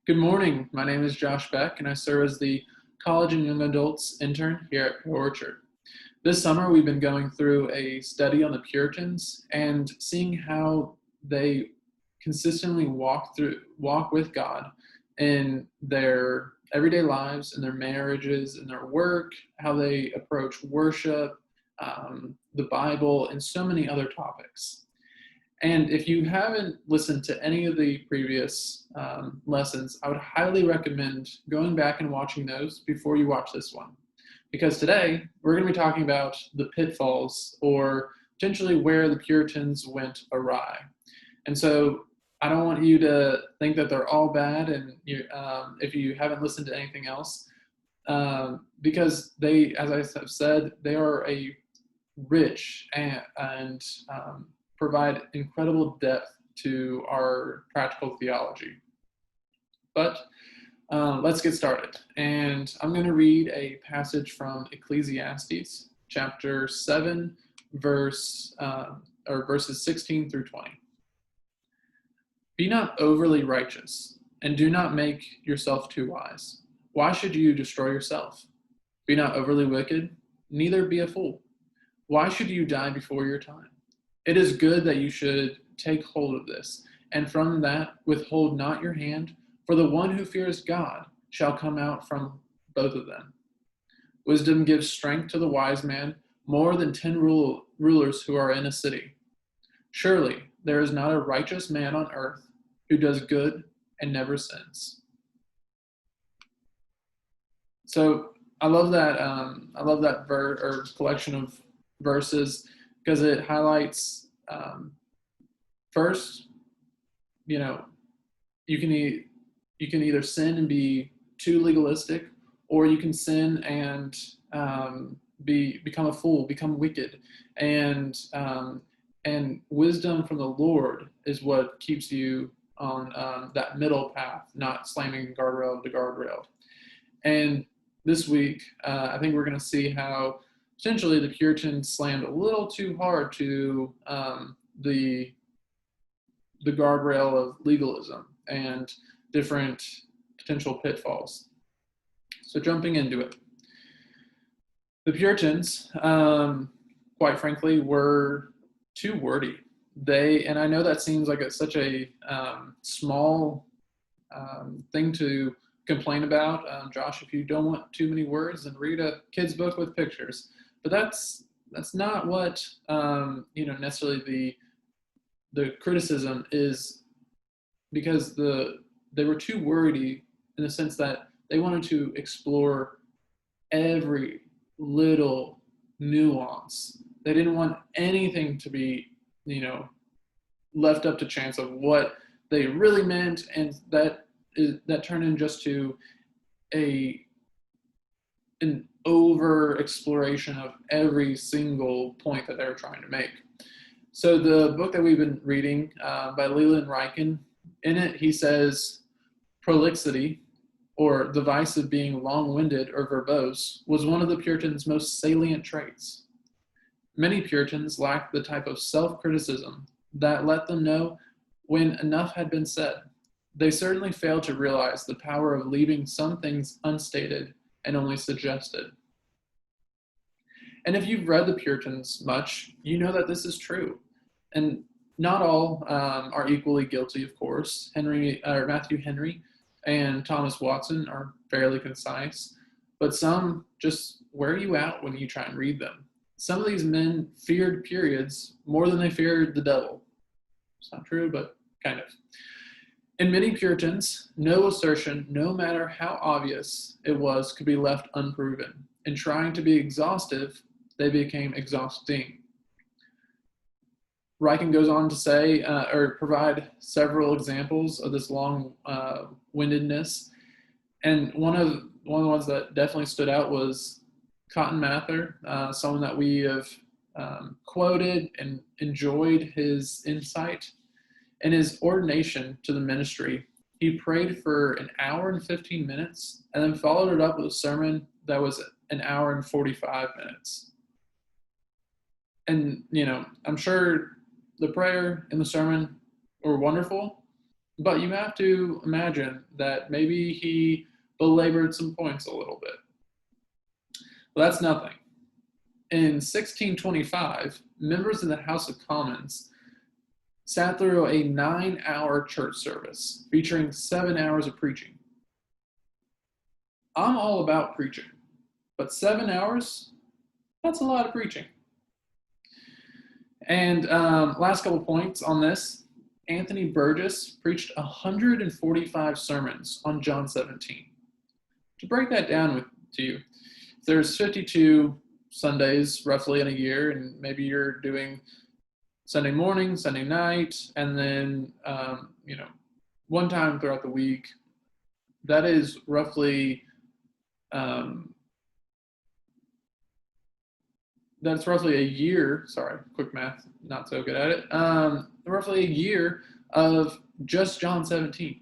Good morning. My name is Josh Beck, and I serve as the College and Young Adults intern here at Pure Orchard. This summer, we've been going through a study on the Puritans and seeing how they consistently walk with God in their everyday lives, in their marriages, in their work, how they approach worship, the Bible, and so many other topics. And if you haven't listened to any of the previous lessons, I would highly recommend going back and watching those before you watch this one. Because today, we're going to be talking about the pitfalls, or potentially where the Puritans went awry. And so I don't want you to think that they're all bad, and if you haven't listened to anything else, because they, as I have said, they are a rich and provide incredible depth to our practical theology. But let's get started. And I'm going to read a passage from Ecclesiastes, chapter 7, verses 16 through 20. Be not overly righteous, and do not make yourself too wise. Why should you destroy yourself? Be not overly wicked, neither be a fool. Why should you die before your time? It is good that you should take hold of this, and from that withhold not your hand, for the one who fears God shall come out from both of them. Wisdom gives strength to the wise man, more than 10 rulers who are in a city. Surely there is not a righteous man on earth who does good and never sins. So I love that. Collection of verses, because it highlights, first, you can either sin and be too legalistic, or you can sin and become a fool, become wicked, and wisdom from the Lord is what keeps you on that middle path, not slamming guardrail to guardrail. And this week, I think we're going to see how potentially the Puritans slammed a little too hard to the guardrail of legalism and different potential pitfalls. So jumping into it. The Puritans, quite frankly, were too wordy. And I know that seems like such a small thing to complain about. Josh, if you don't want too many words, then read a kid's book with pictures. But that's not what necessarily the criticism is, because they were too wordy in the sense that they wanted to explore every little nuance. They didn't want anything to be left up to chance of what they really meant, and that turned in just to an over exploration of every single point that they were trying to make. So the book that we've been reading by Leland Ryken, in it he says prolixity, or the vice of being long-winded or verbose, was one of the Puritans' most salient traits. Many Puritans lacked the type of self-criticism that let them know when enough had been said. They certainly failed to realize the power of leaving some things unstated and only suggested. And if you've read the Puritans much, you know that this is true. And not all are equally guilty, of course. Matthew Henry and Thomas Watson are fairly concise, but some just wear you out when you try and read them. Some of these men feared periods more than they feared the devil. It's not true, but kind of. In many Puritans, no assertion, no matter how obvious it was, could be left unproven. In trying to be exhaustive, they became exhausting. Ryken goes on to say, or provide several examples of this long-windedness. And one of the ones that definitely stood out was Cotton Mather, someone that we have quoted and enjoyed his insight. In his ordination to the ministry, he prayed for an hour and 15 minutes and then followed it up with a sermon that was an hour and 45 minutes. And, I'm sure the prayer and the sermon were wonderful, But you have to imagine that maybe he belabored some points a little bit. Well, that's nothing. In 1625, members of the House of Commons sat through a 9-hour church service featuring 7 hours of preaching. I'm all about preaching, but 7 hours, that's a lot of preaching. And last couple points on this. Anthony Burgess preached 145 sermons on John 17. To break that down to you, there's 52 Sundays roughly in a year, and maybe you're doing Sunday morning, Sunday night, and then one time throughout the week. That is roughly that's roughly a year. Sorry, quick math, not so good at it. Roughly a year of just John 17,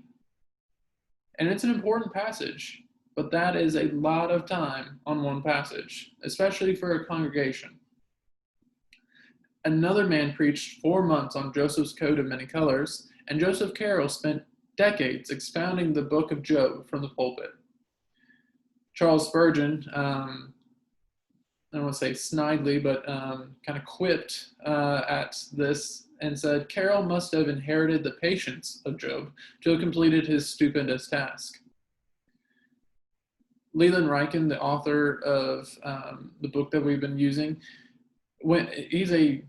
and it's an important passage. But that is a lot of time on one passage, especially for a congregation. Another man preached 4 months on Joseph's coat of many colors, and Joseph Carroll spent decades expounding the book of Job from the pulpit. Charles Spurgeon, I don't want to say snidely, but kind of quipped at this and said, Carroll must have inherited the patience of Job to have completed his stupendous task. Leland Ryken, the author of the book that we've been using, he's an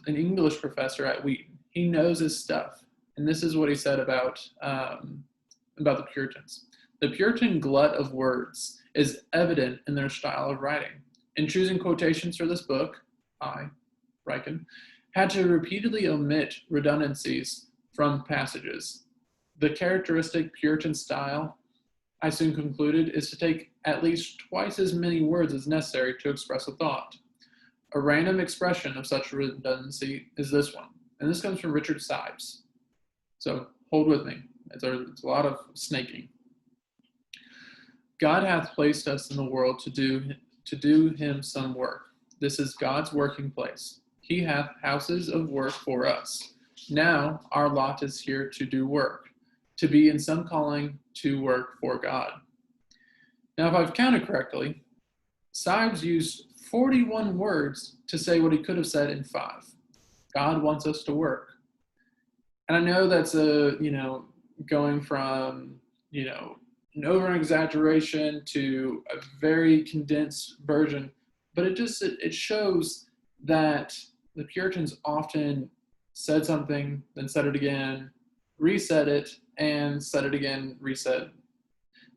English professor at Wheaton. He knows his stuff, and this is what he said about the Puritans. The Puritan glut of words is evident in their style of writing. In choosing quotations for this book, Ryken, had to repeatedly omit redundancies from passages. The characteristic Puritan style, I soon concluded, is to take at least twice as many words as necessary to express a thought. A random expression of such redundancy is this one, and this comes from Richard Sibbes. So hold with me. It's a lot of snaking. God hath placed us in the world to do him some work. This is God's working place. He hath houses of work for us. Now our lot is here to do work, to be in some calling to work for God. Now, if I've counted correctly, Sibbes used 41 words to say what he could have said in 5. God wants us to work. And I know that's going from, an over-exaggeration to a very condensed version, but it shows that the Puritans often said something, then said it again, reset it, and said it again, reset.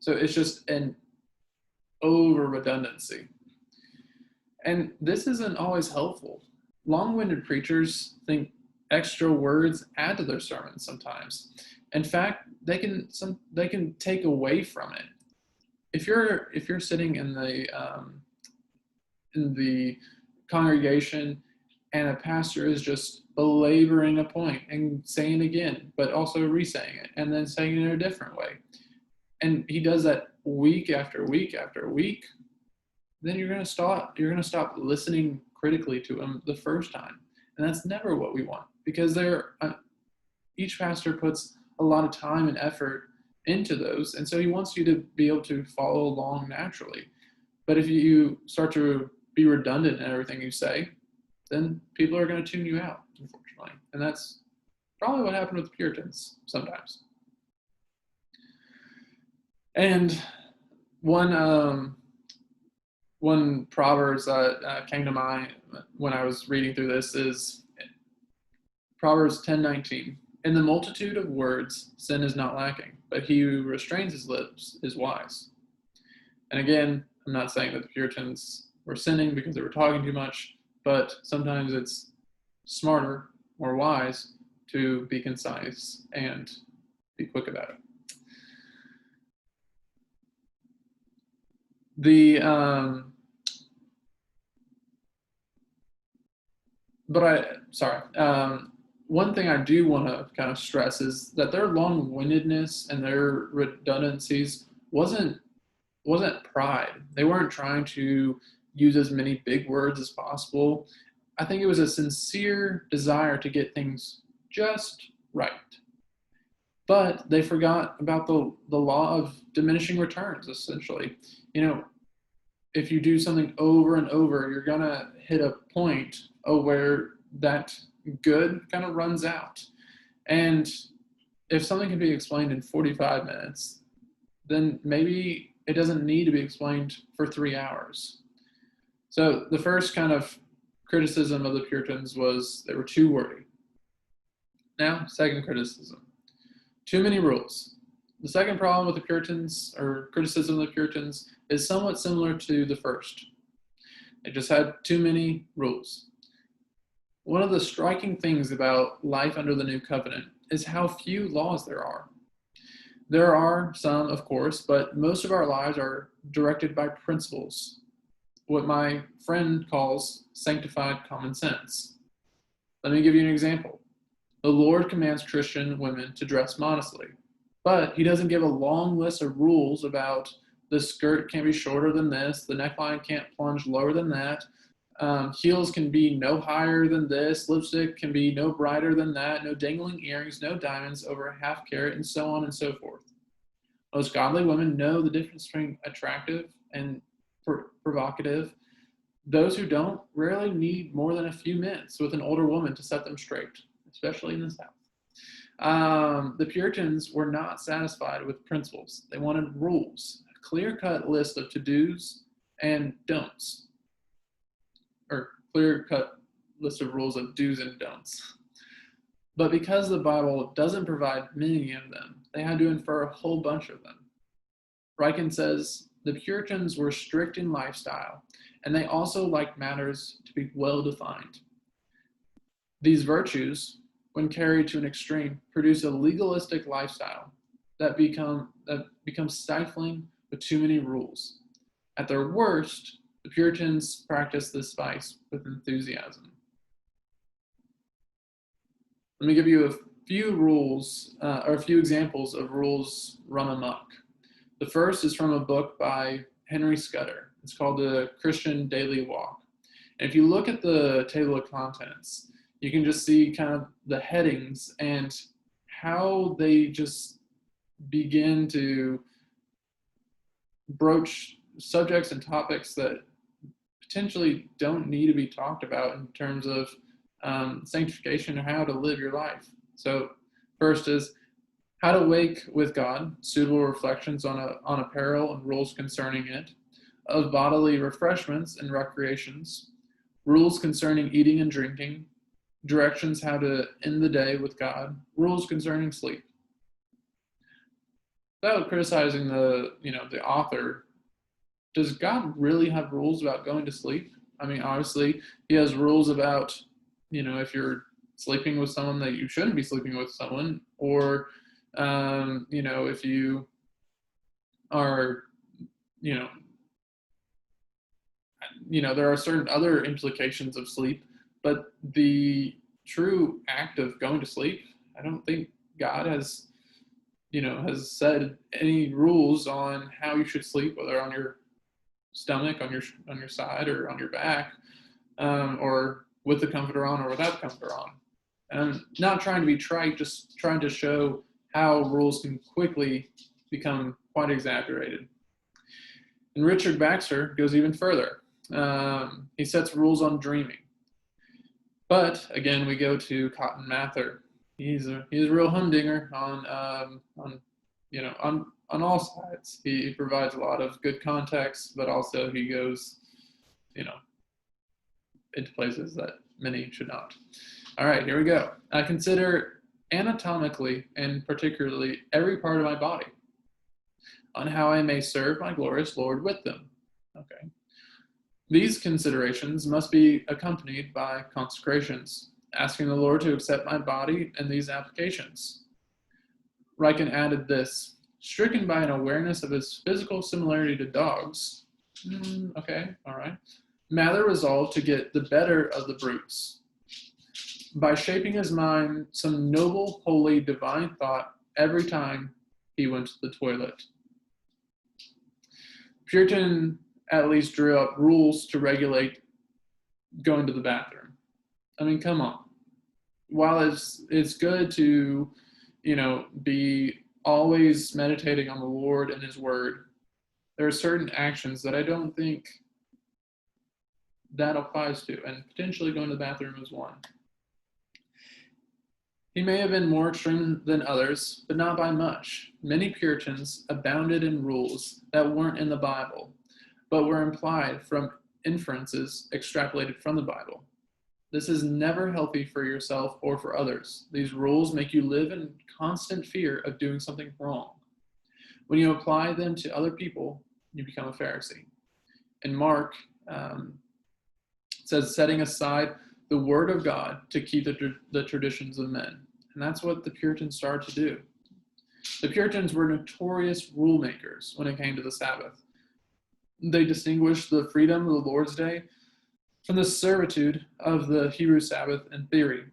So it's just an over redundancy. And this isn't always helpful. Long-winded preachers think extra words add to their sermons sometimes. In fact, they can take away from it. If you're sitting in the congregation and a pastor is just belaboring a point and saying it again, but also re-saying it and then saying it in a different way, and he does that week after week after week, then you're going to stop listening critically to him the first time, and that's never what we want, because each pastor puts a lot of time and effort into those, and so he wants you to be able to follow along naturally. But if you start to be redundant in everything you say, then people are going to tune you out, unfortunately. And that's probably what happened with the Puritans sometimes. And one Proverbs that came to mind when I was reading through this is Proverbs 10:19. In the multitude of words, sin is not lacking, but he who restrains his lips is wise. And again, I'm not saying that the Puritans were sinning because they were talking too much, but sometimes it's smarter or wise to be concise and be quick about it. One thing I do want to kind of stress is that their long-windedness and their redundancies wasn't pride. They weren't trying to use as many big words as possible. I think it was a sincere desire to get things just right. But they forgot about the law of diminishing returns, essentially. You know, if you do something over and over, you're going to hit a point where that good kind of runs out. And if something can be explained in 45 minutes, then maybe it doesn't need to be explained for 3 hours. So the first kind of criticism of the Puritans was they were too wordy. Now, second criticism, too many rules. The second problem with the Puritans, or criticism of the Puritans, is somewhat similar to the first. They just had too many rules. One of the striking things about life under the New Covenant is how few laws there are. There are some, of course, but most of our lives are directed by principles, what my friend calls sanctified common sense. Let me give you an example. The Lord commands Christian women to dress modestly, but he doesn't give a long list of rules about the skirt can't be shorter than this, the neckline can't plunge lower than that, heels can be no higher than this, lipstick can be no brighter than that, no dangling earrings, no diamonds over a half carat, and so on and so forth. Most godly women know the difference between attractive and provocative. Those who don't rarely need more than a few minutes with an older woman to set them straight, especially in the South. The Puritans were not satisfied with principles. They wanted rules, a clear-cut list of to-dos and don'ts, or clear-cut list of rules of do's and don'ts. But because the Bible doesn't provide many of them, they had to infer a whole bunch of them. Ryken says, the Puritans were strict in lifestyle, and they also liked matters to be well-defined. These virtues, when carried to an extreme, produce a legalistic lifestyle that becomes stifling with too many rules. At their worst, the Puritans practiced this vice with enthusiasm. Let me give you a few rules, or a few examples of rules run amok. The first is from a book by Henry Scudder. It's called The Christian Daily Walk. And if you look at the table of contents, you can just see kind of the headings and how they just begin to broach subjects and topics that potentially don't need to be talked about in terms of sanctification or how to live your life. So first is how to wake with God, suitable reflections on apparel and rules concerning it, of bodily refreshments and recreations, rules concerning eating and drinking, directions how to end the day with God, rules concerning sleep. Without criticizing the author, does God really have rules about going to sleep? I mean, obviously, he has rules about, if you're sleeping with someone that you shouldn't be sleeping with someone, or, if you are, there are certain other implications of sleep, but the true act of going to sleep, I don't think God has said any rules on how you should sleep, whether on your stomach, on your side, or on your back, or with the comforter on or without the comforter on. And I'm not trying to be trite, just trying to show how rules can quickly become quite exaggerated. And Richard Baxter goes even further. He sets rules on dreaming. But again, we go to Cotton Mather. He's a real humdinger on all sides. He provides a lot of good context, but also he goes, into places that many should not. All right, here we go. I consider anatomically and particularly every part of my body on how I may serve my glorious Lord with them. Okay. These considerations must be accompanied by consecrations, asking the Lord to accept my body in these applications. Ryken added this, stricken by an awareness of his physical similarity to dogs. Okay, all right. Mather resolved to get the better of the brutes by shaping his mind some noble, holy, divine thought every time he went to the toilet. Puritan at least drew up rules to regulate going to the bathroom. I mean, come on. While it's good to, be always meditating on the Lord and His Word, there are certain actions that I don't think that applies to, and potentially going to the bathroom is one. He may have been more extreme than others, but not by much. Many Puritans abounded in rules that weren't in the Bible, but were implied from inferences extrapolated from the Bible. This is never healthy for yourself or for others. These rules make you live in constant fear of doing something wrong. When you apply them to other people, you become a Pharisee. In Mark, it says, setting aside the word of God to keep the traditions of men. And that's what the Puritans started to do. The Puritans were notorious rule makers when it came to the Sabbath. They distinguished the freedom of the Lord's Day from the servitude of the Hebrew Sabbath in theory,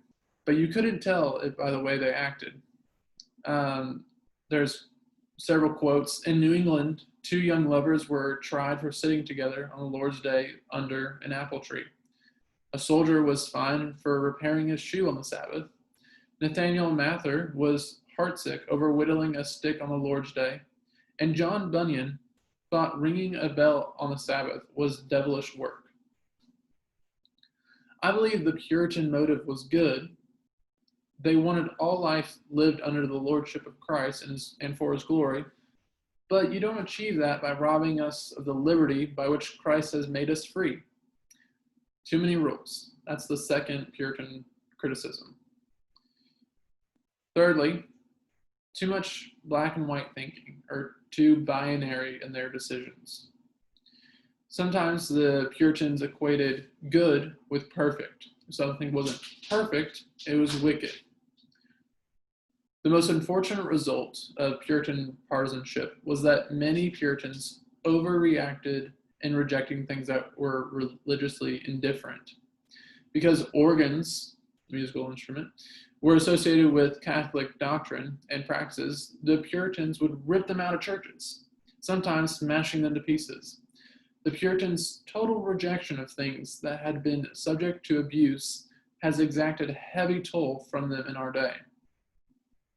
but you couldn't tell it by the way they acted. There's several quotes. In New England, 2 young lovers were tried for sitting together on the Lord's Day under an apple tree. A soldier was fined for repairing his shoe on the Sabbath. Nathaniel Mather was heartsick over whittling a stick on the Lord's Day. And John Bunyan thought ringing a bell on the Sabbath was devilish work. I believe the Puritan motive was good. They wanted all life lived under the lordship of Christ and for His glory. But you don't achieve that by robbing us of the liberty by which Christ has made us free. Too many rules. That's the second Puritan criticism. Thirdly, too much black and white thinking, or too binary in their decisions. Sometimes the Puritans equated good with perfect. If something wasn't perfect, it was wicked. The most unfortunate result of Puritan partisanship was that many Puritans overreacted in rejecting things that were religiously indifferent. Because organs, musical instrument, were associated with Catholic doctrine and practices, the Puritans would rip them out of churches, sometimes smashing them to pieces. The Puritans' total rejection of things that had been subject to abuse has exacted a heavy toll from them in our day.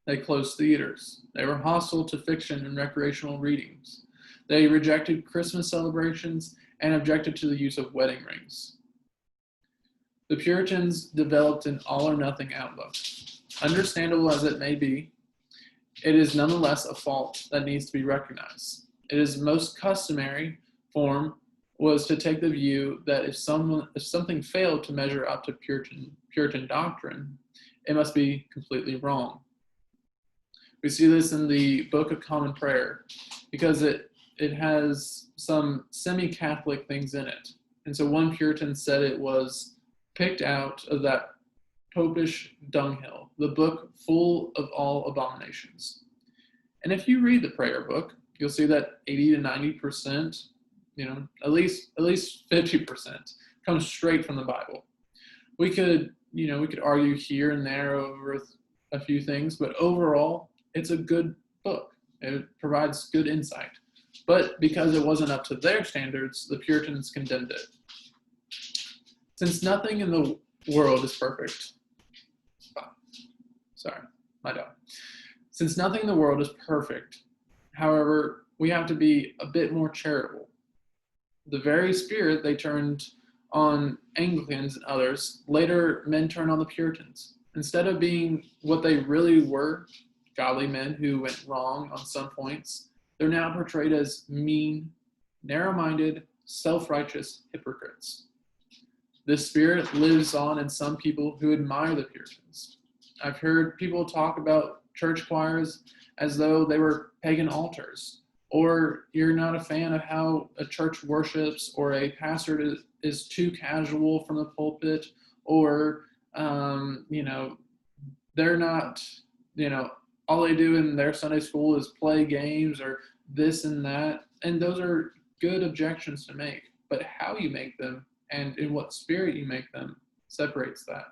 They closed theaters. They were hostile to fiction and recreational readings. They rejected Christmas celebrations and objected to the use of wedding rings. The Puritans developed an all-or-nothing outlook. Understandable as it may be, it is nonetheless a fault that needs to be recognized. It is most customary form was to take the view that if something failed to measure up to Puritan doctrine, it must be completely wrong. We see this in the Book of Common Prayer because it has some semi-Catholic things in it. And so one Puritan said it was picked out of that popish dunghill, the book full of all abominations. And if you read the prayer book, you'll see that 80 to 90%, at least 50% comes straight from the Bible. We could argue here and there over a few things, but overall, it's a good book. It provides good insight. But because it wasn't up to their standards, the Puritans condemned it. Since nothing in the world is perfect, Since nothing in the world is perfect, however, we have to be a bit more charitable. The very spirit they turned on Anglicans and others, later men turned on the Puritans. Instead of being what they really were, godly men who went wrong on some points, they're now portrayed as mean, narrow-minded, self-righteous hypocrites. This spirit lives on in some people who admire the Puritans. I've heard people talk about church choirs as though they were pagan altars, or you're not a fan of how a church worships, or a pastor is too casual from the pulpit, or, they're not, all they do in their Sunday school is play games or this and that. And those are good objections to make, but how you make them and in what spirit you make them separates that.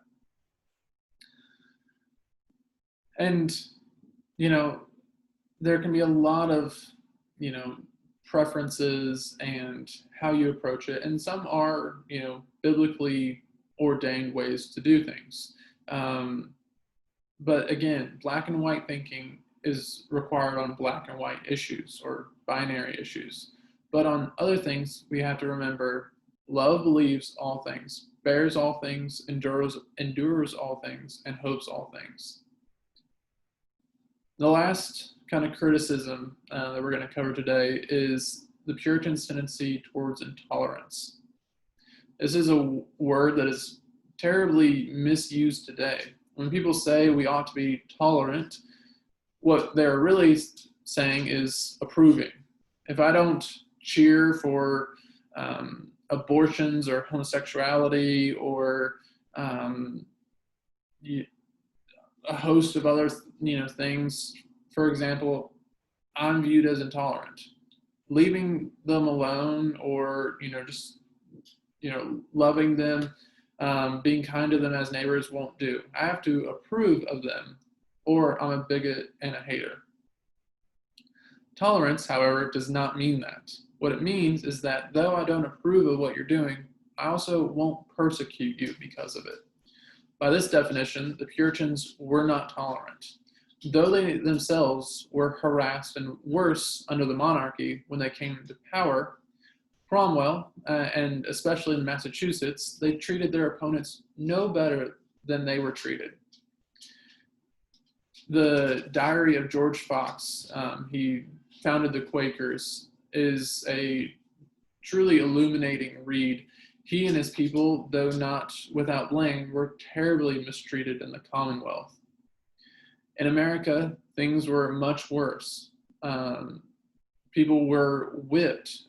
And, there can be a lot of, preferences and how you approach it. And some are, biblically ordained ways to do things. But again, black and white thinking is required on black and white issues or binary issues. But on other things, we have to remember love believes all things, bears all things, endures all things, and hopes all things. The last kind of criticism that we're going to cover today is the Puritans' tendency towards intolerance. This is a word that is terribly misused today. When people say we ought to be tolerant, what they're really saying is approving. If I don't cheer for abortions or homosexuality or a host of other things, for example, I'm viewed as intolerant. Leaving them alone or just loving them, being kind to them as neighbors won't do. I have to approve of them, or I'm a bigot and a hater. Tolerance, however, does not mean that. What it means is that though I don't approve of what you're doing, I also won't persecute you because of it. By this definition, the Puritans were not tolerant. Though they themselves were harassed and worse under the monarchy when they came to power, Cromwell, and especially in Massachusetts, they treated their opponents no better than they were treated. The Diary of George Fox, he founded the Quakers, is a truly illuminating read. He and his people, though not without blame, were terribly mistreated in the Commonwealth. In America, things were much worse. People were whipped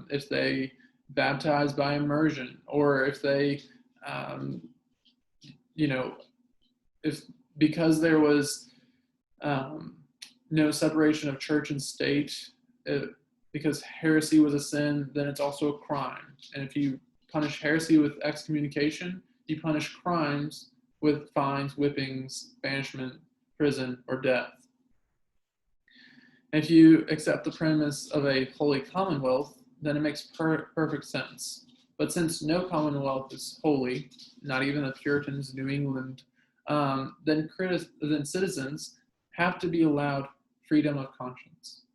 if they baptized by immersion, or if they, if because there was no separation of church and state, because heresy was a sin, then it's also a crime. And if you punish heresy with excommunication, you punish crimes with fines, whippings, banishment, prison, or death. If you accept the premise of a holy commonwealth, then it makes perfect sense. But since no commonwealth is holy, not even the Puritans, New England, then citizens have to be allowed freedom of conscience.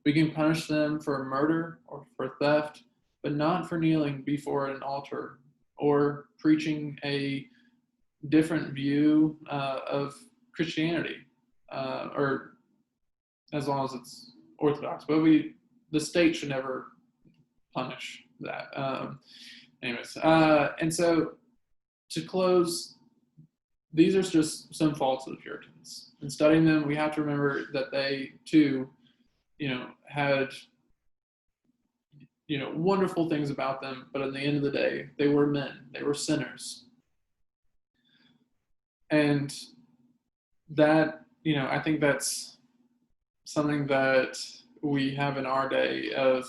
We can punish them for murder or for theft, but not for kneeling before an altar or preaching a different view of Christianity, or as long as it's orthodox. But the state should never punish that. And so to close, these are just some faults of the Puritans. In studying them, we have to remember that they too, had wonderful things about them, but at the end of the day, they were men, they were sinners. And that, I think that's something that we have in our day of,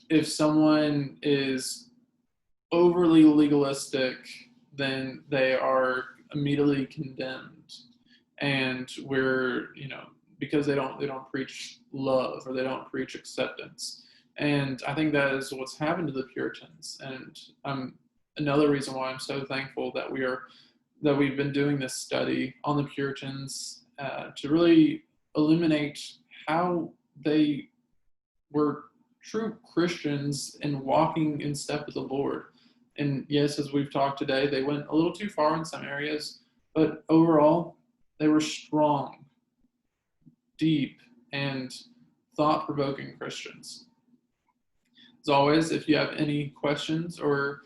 if someone is overly legalistic, then they are immediately condemned. And we're, because they don't preach love, or they don't preach acceptance. And I think that is what's happened to the Puritans. And another reason why I'm so thankful that we've been doing this study on the Puritans, to really illuminate how they were true Christians and walking in step with the Lord. And yes, as we've talked today, they went a little too far in some areas, but overall, they were strong, deep, and thought-provoking Christians. As always, if you have any questions or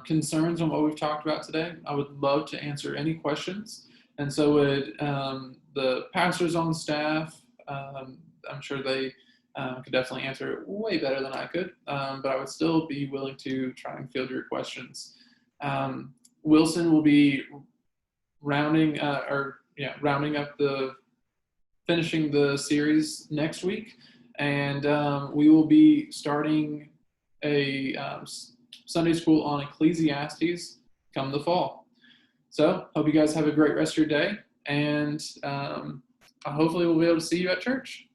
concerns on what we've talked about today, I would love to answer any questions. And so would the pastors on staff. I'm sure they could definitely answer it way better than I could, but I would still be willing to try and field your questions. Wilson will be rounding up finishing the series next week, and we will be starting a Sunday school on Ecclesiastes come the fall. So hope you guys have a great rest of your day, and hopefully we'll be able to see you at church.